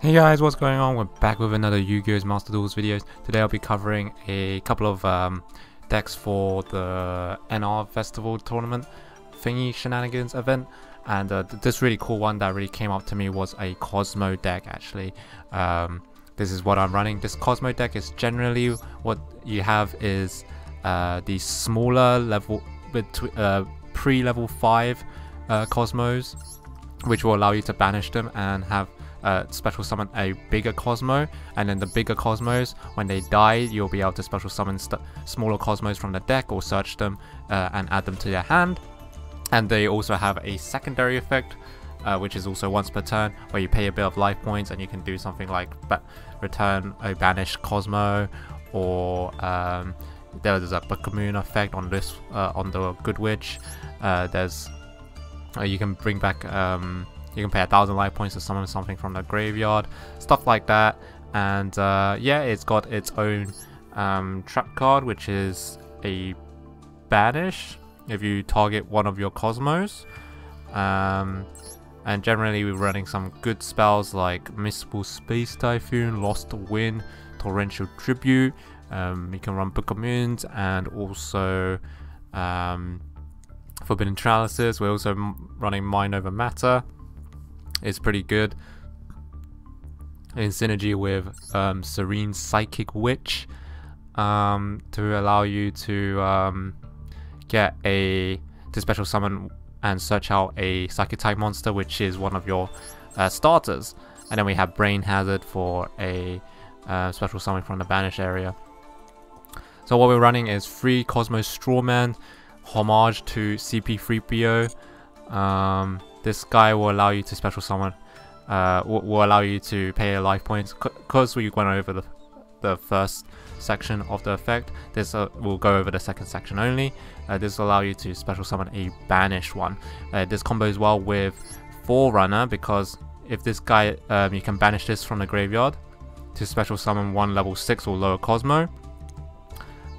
Hey guys, what's going on? We're back with another YuGiOh's Master Duels videos. Today I'll be covering a couple of decks for the NR Festival Tournament thingy shenanigans event. And this really cool one that really came up to me was a Cosmo deck actually. This is what I'm running. This Cosmo deck is generally what you have is the smaller level, pre-level 5 Cosmos, which will allow you to banish them and have special summon a bigger Cosmo, and then the bigger Cosmos, when they die, you'll be able to special summon smaller Cosmos from the deck or search them and add them to your hand. And they also have a secondary effect, which is also once per turn, where you pay a bit of life points and you can do something like return a banished Cosmo, or there's a Book of Moon effect on this on the Good Witch. There's you can bring back you can pay 1,000 life points to summon something from the graveyard, stuff like that. And yeah, it's got its own trap card, which is a banish if you target one of your Cosmos. And generally we're running some good spells like Mistful Space Typhoon, Lost Wind, Torrential Tribute. You can run Book of Moons and also Forbidden Trellises. We're also running Mind Over Matter. It's pretty good in synergy with Serene Psychic Witch to allow you to get to special summon and search out a Psychic type monster, which is one of your starters. And then we have Brain Hazard for a special summon from the banish area. So what we're running is 3 Cosmo Strawman, homage to CP3PO. This guy will allow you to special summon, will allow you to pay a life points. Because we went over the first section of the effect, this will go over the second section only. This will allow you to special summon a banished one. This combos well with Forerunner, because if this guy, you can banish this from the graveyard to special summon one level 6 or lower Cosmo,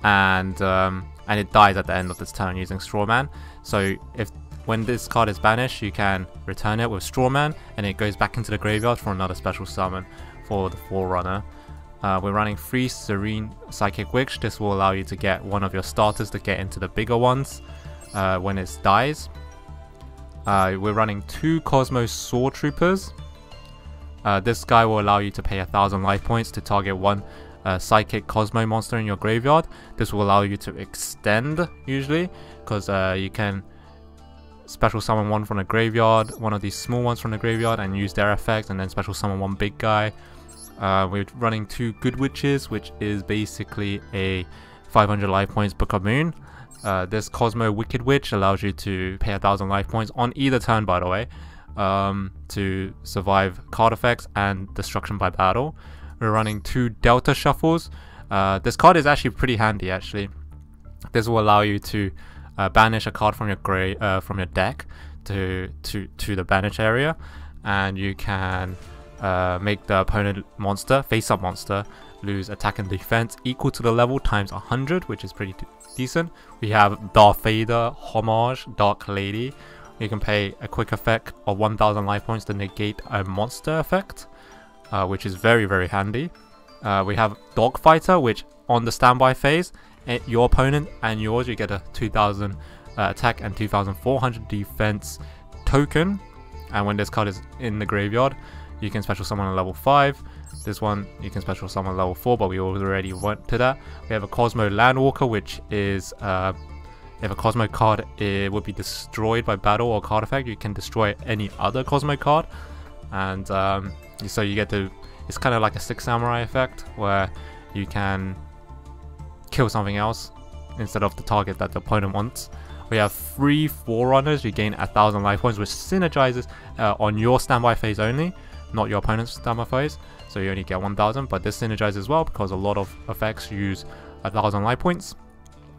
and it dies at the end of this turn using Strawman. So when this card is banished, you can return it with Strawman, and it goes back into the graveyard for another special summon for the Forerunner. We're running 3 Serene Psychic Witch. This will allow you to get one of your starters to get into the bigger ones when it dies. We're running 2 Cosmo Sword Troopers. This guy will allow you to pay 1,000 life points to target one Psychic Cosmo monster in your graveyard. This will allow you to extend, usually, because you can special summon one from the graveyard, one of these small ones from the graveyard, and use their effect, and then special summon one big guy. We're running 2 Good Witches, which is basically a 500 life points Book of Moon. This Cosmo Wicked Witch allows you to pay 1,000 life points on either turn, by the way, to survive card effects and destruction by battle. We're running 2 Delta Shuffles. This card is actually pretty handy, actually. This will allow you to banish a card from your deck to the banish area, and you can make the opponent monster, face-up monster, lose attack and defense equal to the level times 100, which is pretty decent. We have Darth Vader, homage, Dark Lady. You can pay a quick effect of 1,000 life points to negate a monster effect, which is very, very handy. We have Dogfighter, which on the standby phase, your opponent and yours, you get a 2,000 attack and 2,400 defense token. And when this card is in the graveyard, you can special summon a level 5. This one you can special summon level 4, but we already went to that. We have a Cosmo Landwalker, which is if a Cosmo card would be destroyed by battle or card effect, you can destroy any other Cosmo card. And so you get to, it's kind of like a 6 Samurai effect, where you can kill something else instead of the target that the opponent wants. We have 3 Forerunners. You gain 1,000 life points, which synergizes on your standby phase only, not your opponent's standby phase. So you only get 1,000, but this synergizes as well because a lot of effects use 1,000 life points.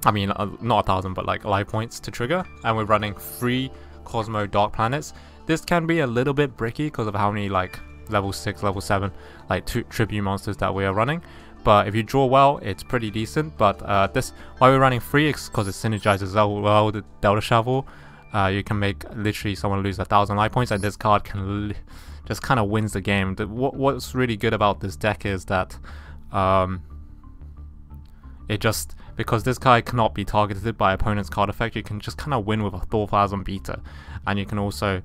I mean, not 1,000, but like life points to trigger. And we're running 3 Kozmo Dark Planets. This can be a little bit bricky because of how many like level 6, level 7 like tribute monsters that we are running. But if you draw well, it's pretty decent. But this, why we're running 3 is because it synergizes well with the Delta Shovel. you can make literally someone lose 1,000 life points, and this card can just kind of wins the game. What's really good about this deck is that because this card cannot be targeted by opponent's card effect, you can just kind of win with a Thorphasm Beta. And you can also,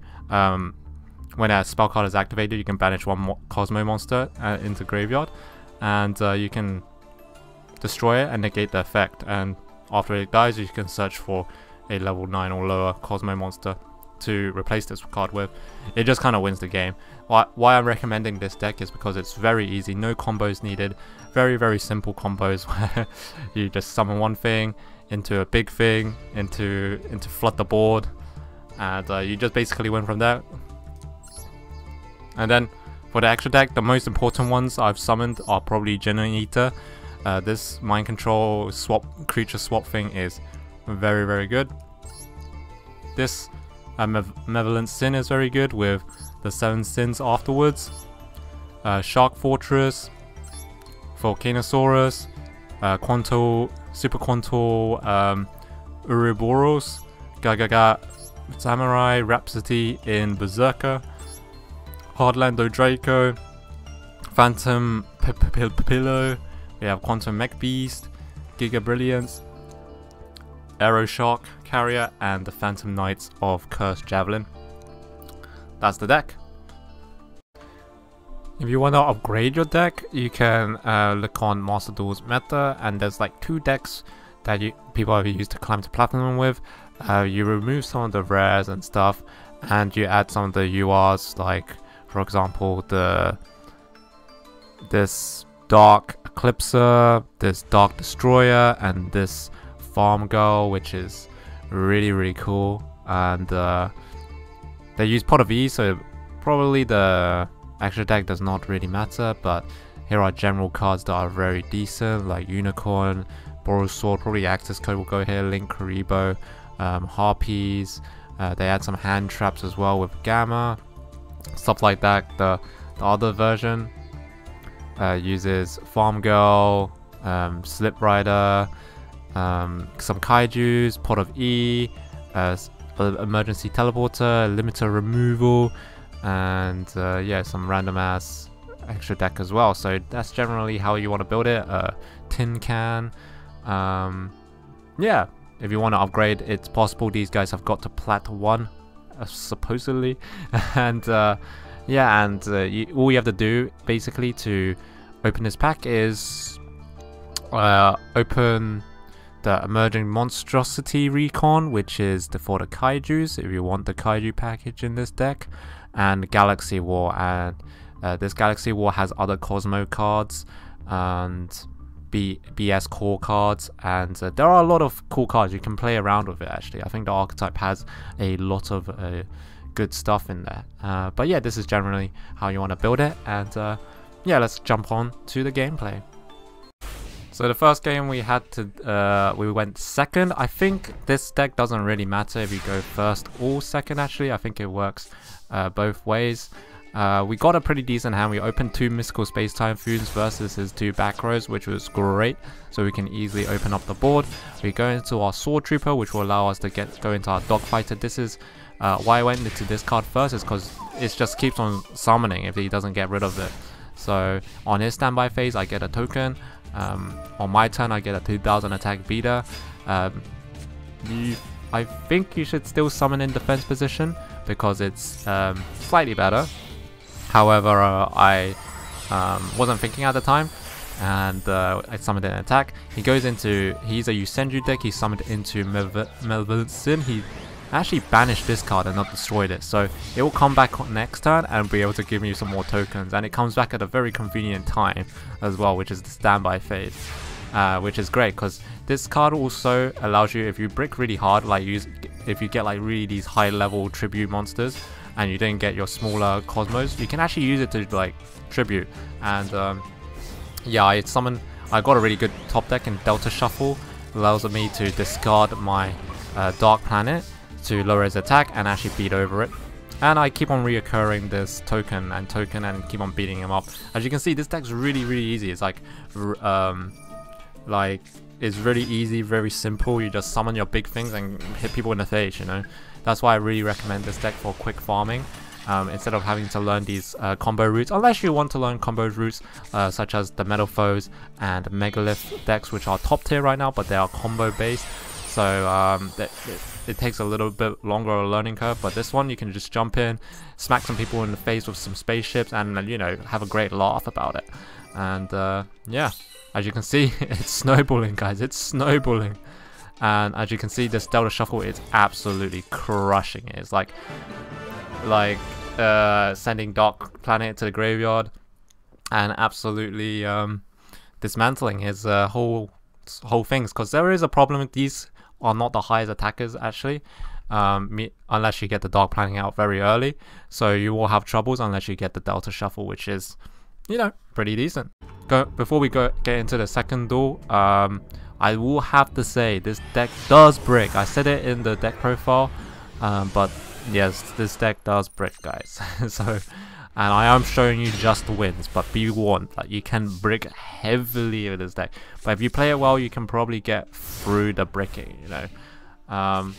when a spell card is activated, you can banish one Cosmo monster into graveyard, and you can destroy it and negate the effect. And after it dies, you can search for a level 9 or lower Cosmo monster to replace this card with. It just kind of wins the game. Why I'm recommending this deck is because it's very easy, no combos needed, very simple combos where you just summon one thing into a big thing, into flood the board, and you just basically win from there. And then for the extra deck, the most important ones I've summoned are probably Genin Eater. This mind control creature swap thing is very good. This Malevolent Sin is very good with the 7 sins afterwards. Shark Fortress, Volcanosaurus, Super Quanto Ouroboros, Gagaga Samurai, Rhapsody in Berserker, Hardlando Draco, Phantom Pillow, we have Quantum Mech Beast, Giga Brilliance, Aeroshock Carrier, and the Phantom Knights of Cursed Javelin. That's the deck. If you want to upgrade your deck, you can look on Master Duel's meta, and there's like 2 decks that people have used to climb to Platinum with. You remove some of the rares and stuff, and you add some of the URs, like for example this Dark Eclipser, this Dark Destroyer, and this Farm Girl, which is really cool. And they use Pot of E, so probably the extra deck does not really matter, but here are general cards that are very decent, like Unicorn, Boros Sword, probably Access Code will go here, Link Karibo, Harpies. They add some hand traps as well with Gamma, stuff like that. The other version uses Farm Girl, Slip Rider, some Kaijus, Pot of E, Emergency Teleporter, Limiter Removal, and yeah, some random ass extra deck as well. So that's generally how you want to build it. Tin Can. Yeah, if you want to upgrade, it's possible. These guys have got to Plat 1 supposedly. And yeah, and all you have to do basically to open this pack is open the Emerging Monstrosity Recon, which is for the Kaijus, if you want the Kaiju package in this deck, and Galaxy War. And this Galaxy War has other Cosmo cards and BS core cards, and there are a lot of cool cards. You can play around with it actually. I think the archetype has a lot of good stuff in there. But yeah, this is generally how you want to build it, and yeah, let's jump on to the gameplay. So the first game we had to, we went second. I think this deck doesn't really matter if you go first or second actually. I think it works both ways. We got a pretty decent hand. We opened 2 Mystical Space-Time Fusions versus his 2 back rows, which was great. So we can easily open up the board. We go into our Sword Trooper, which will allow us to go into our Dogfighter. This is why I went into this card first, is because it just keeps on summoning if he doesn't get rid of it. So on his standby phase, I get a token. On my turn, I get a 2000 attack beta. I think you should still summon in defense position because it's slightly better. However, I wasn't thinking at the time, and I summoned an attack. He goes into, he's a Yusenju deck, he summoned into Malevolent Sin. He actually banished this card and not destroyed it, so it will come back on next turn and be able to give you some more tokens, and it comes back at a very convenient time as well, which is the standby phase, which is great because this card also allows you, if you brick really hard, like if you get like really these high level tribute monsters and you didn't get your smaller Cosmos, you can actually use it to like tribute. And yeah, I got a really good top deck in Delta Shuffle, allows me to discard my Dark Planet to lower his attack and actually beat over it. And I keep on reoccurring this token and keep on beating him up. As you can see, this deck's really easy. It's like it's really easy, very simple. You just summon your big things and hit people in the face, you know. That's why I really recommend this deck for quick farming. Instead of having to learn these combo routes, unless you want to learn combo routes such as the Metal Foes and Megalith decks, which are top tier right now, but they are combo based, so it takes a little bit longer a learning curve. But this one, you can just jump in, smack some people in the face with some spaceships, and you know, have a great laugh about it. And yeah, as you can see, it's snowballing, guys. It's snowballing. And as you can see, this Delta Shuffle is absolutely crushing it. It's like sending Dark Planet to the graveyard and absolutely dismantling his whole things. Because there is a problem with these are not the highest attackers actually, unless you get the Dark Planet out very early. So you will have troubles unless you get the Delta Shuffle, which is, you know, pretty decent. Before we get into the second duel, I will have to say this deck does brick. I said it in the deck profile, but yes, this deck does brick, guys. So, and I am showing you just wins, but be warned, like, you can brick heavily with this deck. But if you play it well, you can probably get through the bricking, you know.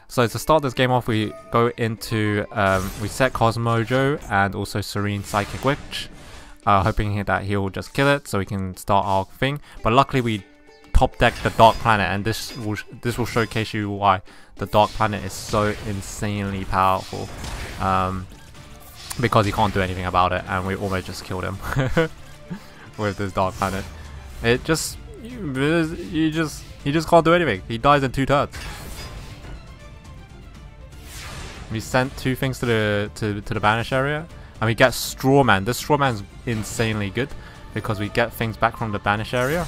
So to start this game off, we go into we set Cosmojo and also Serene Psychic Witch, hoping that he'll just kill it so we can start our thing. But luckily we top deck the Dark Planet, and this will showcase you why the Dark Planet is so insanely powerful. Because he can't do anything about it, and we almost just killed him with this Dark Planet. It just he just can't do anything. He dies in 2 turns. We sent 2 things to the banish area, and we get Strawman. This Strawman's insanely good because we get things back from the banish area,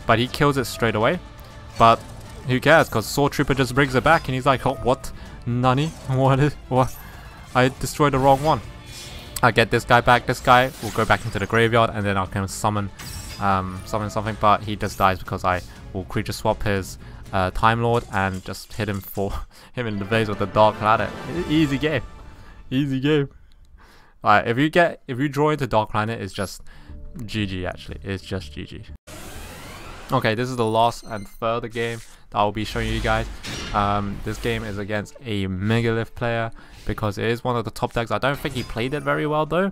but he kills it straight away. But who cares? Because Sword Trooper just brings it back, and he's like, "Oh, what? Nani? What? I destroyed the wrong one." I get this guy back. This guy will go back into the graveyard, and then I can summon something. But he just dies because I will creature swap his Time Lord and just hit him in the face with the Dark Planet. Easy game, easy game. Alright, if you draw into Dark Planet, it's just GG. Actually, it's just GG. Okay, this is the last and further game that I'll be showing you guys. This game is against a Megalith player because it is one of the top decks. I don't think he played it very well though,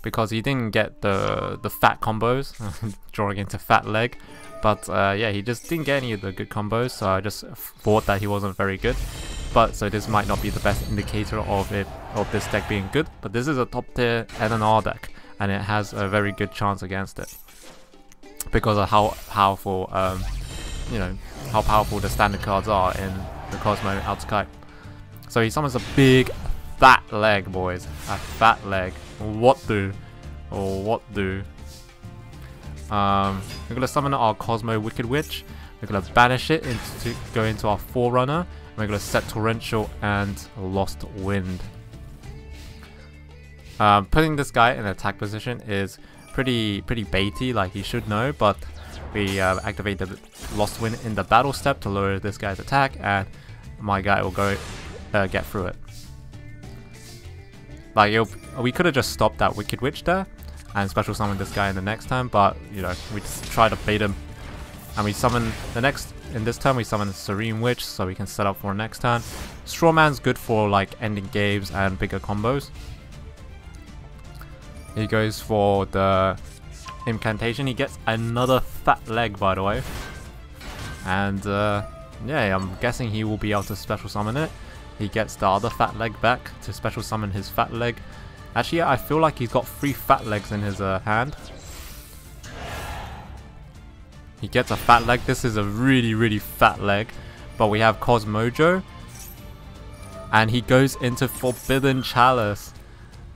because he didn't get the fat combos, drawing into fat leg. But yeah, he just didn't get any of the good combos, so I just thought that he wasn't very good. But so this might not be the best indicator of this deck being good. But this is a top tier NNR deck, and it has a very good chance against it because of how powerful, you know, how powerful the standard cards are in the Cosmo Outsky. So he summons a big fat leg, boys. A fat leg. What do? Or what do? We're gonna summon our Cosmo Wicked Witch. We're gonna banish it to go into our Forerunner. We're gonna set Torrential and Lost Wind. Putting this guy in attack position is pretty baity, like he should know, but we activate the Lost Wind in the battle step to lower this guy's attack, and my guy will go get through it. Like, we could have just stopped that Wicked Witch there and special summon this guy in the next turn, but you know, we just try to bait him, and we summon in this turn we summon Serene Witch so we can set up for next turn. Strawman's good for like ending games and bigger combos. He goes for the incantation. He gets another fat leg, by the way, and yeah, I'm guessing he will be able to special summon it. He gets the other fat leg back to special summon his fat leg. Actually, yeah, I feel like he's got 3 fat legs in his hand. He gets a fat leg. This is a really fat leg. But we have Cosmojo, and he goes into Forbidden Chalice.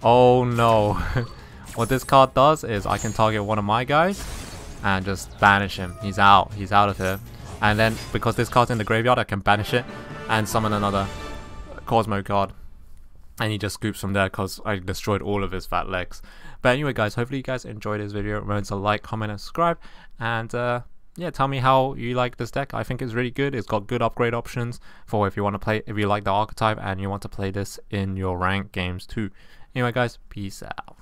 Oh no. What this card does is I can target one of my guys and just banish him. He's out. He's out of here. And then because this card's in the graveyard, I can banish it and summon another Cosmo card. And he just scoops from there because I destroyed all of his fat legs. But anyway, guys, hopefully you guys enjoyed this video. Remember to like, comment, and subscribe. And yeah, tell me how you like this deck. I think it's really good. It's got good upgrade options for if you want to play, if you like the archetype and you want to play this in your ranked games too. Anyway, guys, peace out.